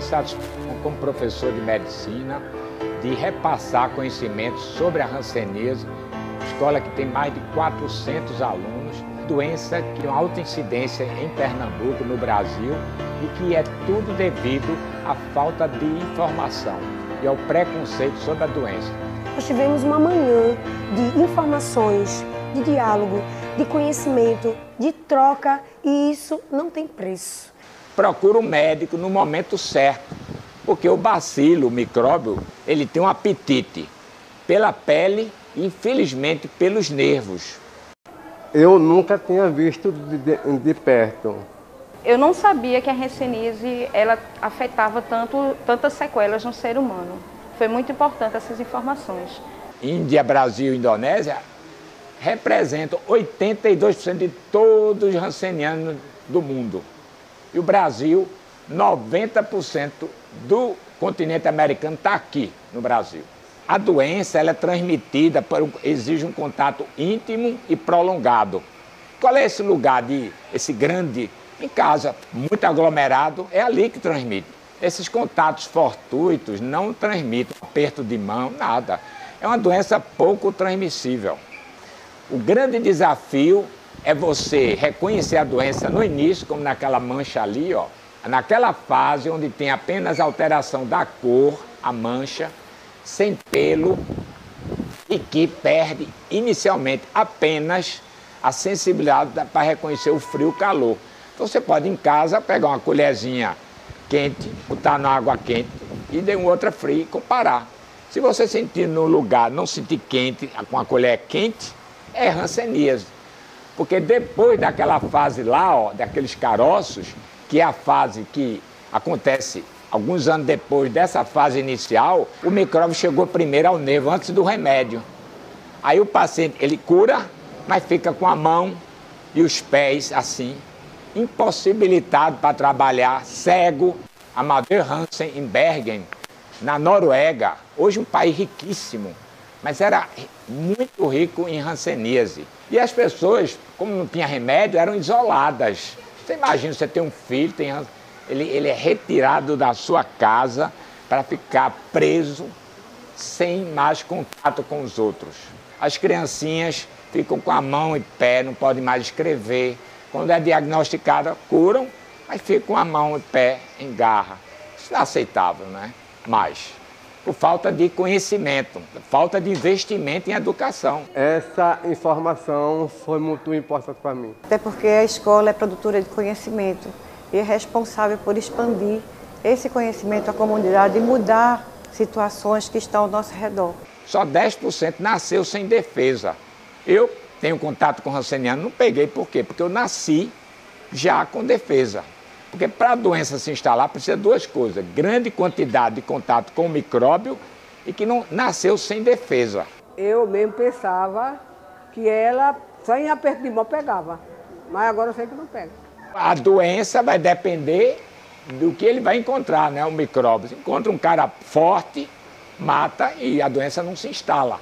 satisfação como professor de medicina de repassar conhecimentos sobre a hanseníase, escola que tem mais de 400 alunos, doença que tem uma alta incidência em Pernambuco, no Brasil, e que é tudo devido à falta de informação e ao preconceito sobre a doença. Nós tivemos uma manhã de informações, de diálogo, de conhecimento, de troca, e isso não tem preço. Procura o médico no momento certo, porque o bacilo, o micróbio, ele tem um apetite pela pele e, infelizmente, pelos nervos. Eu nunca tinha visto de perto. Eu não sabia que a hanseníase ela afetava tantas sequelas no ser humano. Foi muito importante essas informações. Índia, Brasil e Indonésia representam 82% de todos os hansenianos do mundo. E o Brasil, 90% do continente americano está aqui no Brasil. A doença ela é transmitida, exige um contato íntimo e prolongado. Qual é esse lugar, esse grande, em casa, muito aglomerado, é ali que transmite. Esses contatos fortuitos não transmitem aperto de mão, nada. É uma doença pouco transmissível. O grande desafio é você reconhecer a doença no início, como naquela mancha ali, ó, naquela fase onde tem apenas alteração da cor, a mancha, sem pelo, e que perde inicialmente apenas a sensibilidade para reconhecer o frio e o calor. Então você pode em casa pegar uma colherzinha quente, botar na água quente e de uma outra fria e comparar. Se você sentir no lugar, não sentir quente, com a colher quente, é hanseníase. Porque depois daquela fase lá, ó, daqueles caroços, que é a fase que acontece alguns anos depois dessa fase inicial, o micróbio chegou primeiro ao nervo, antes do remédio. Aí o paciente, ele cura, mas fica com a mão e os pés assim, impossibilitado para trabalhar, cego. Amadeu Hansen, em Bergen, na Noruega, hoje um país riquíssimo, mas era muito rico em hanseníase. E as pessoas, como não tinha remédio, eram isoladas. Você imagina, você tem um filho, ele é retirado da sua casa para ficar preso, sem mais contato com os outros. As criancinhas ficam com a mão e pé, não podem mais escrever. Quando é diagnosticada, curam, mas ficam com a mão e pé em garra. Isso não é aceitável, né? Mas, por falta de conhecimento, falta de investimento em educação. Essa informação foi muito importante para mim. Até porque a escola é produtora de conhecimento e é responsável por expandir esse conhecimento à comunidade e mudar situações que estão ao nosso redor. Só 10% nasceu sem defesa. Eu tenho contato com hanseniano, não peguei por quê? Porque eu nasci já com defesa. Porque para a doença se instalar precisa de duas coisas: grande quantidade de contato com o micróbio e que não nasceu sem defesa. Eu mesmo pensava que ela só em aperto de mão pegava, mas agora eu sei que não pega. A doença vai depender do que ele vai encontrar, né? O micróbio. Se encontra um cara forte, mata e a doença não se instala.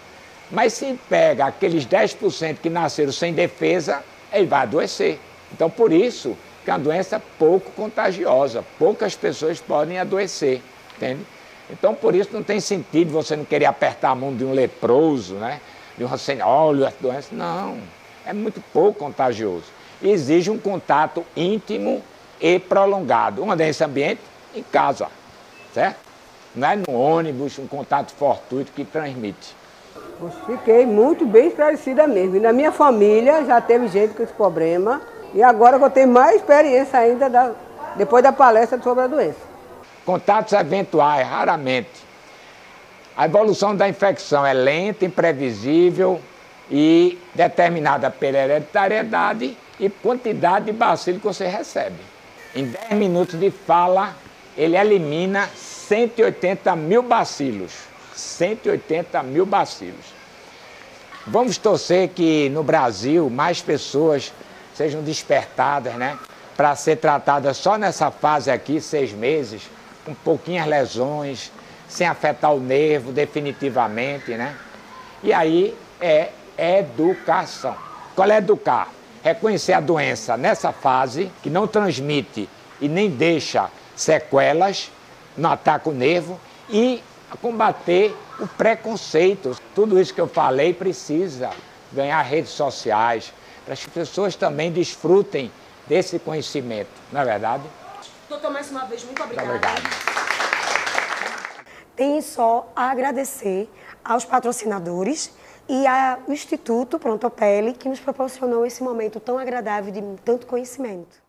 Mas se pega aqueles 10% que nasceram sem defesa, ele vai adoecer. Então, por isso que é uma doença pouco contagiosa, poucas pessoas podem adoecer, entende? Então, por isso não tem sentido você não querer apertar a mão de um leproso, né? De um olha, essa doença. Não, é muito pouco contagioso. Exige um contato íntimo e prolongado. Uma nesse ambiente, em casa, certo? Não é no ônibus, um contato fortuito que transmite. Fiquei muito bem esclarecida mesmo. E na minha família já teve gente com esse problema. E agora que eu tenho mais experiência ainda depois da palestra sobre a doença. Contatos eventuais, raramente. A evolução da infecção é lenta, imprevisível e determinada pela hereditariedade e quantidade de bacilo que você recebe. Em 10 minutos de fala, ele elimina 180 mil bacilos. 180 mil bacilos. Vamos torcer que no Brasil mais pessoas sejam despertadas, né? Para ser tratadas só nessa fase aqui, 6 meses, com pouquinhas lesões, sem afetar o nervo definitivamente, né? E aí é educação. Qual é educar? Reconhecer a doença nessa fase, que não transmite e nem deixa sequelas, não ataca o nervo e combater o preconceito. Tudo isso que eu falei precisa ganhar redes sociais, para as pessoas também desfrutem desse conhecimento, não é verdade? Doutor, mais uma vez, muito obrigada. Muito obrigado. Tenho só a agradecer aos patrocinadores e ao Instituto Pronto Pele, que nos proporcionou esse momento tão agradável de tanto conhecimento.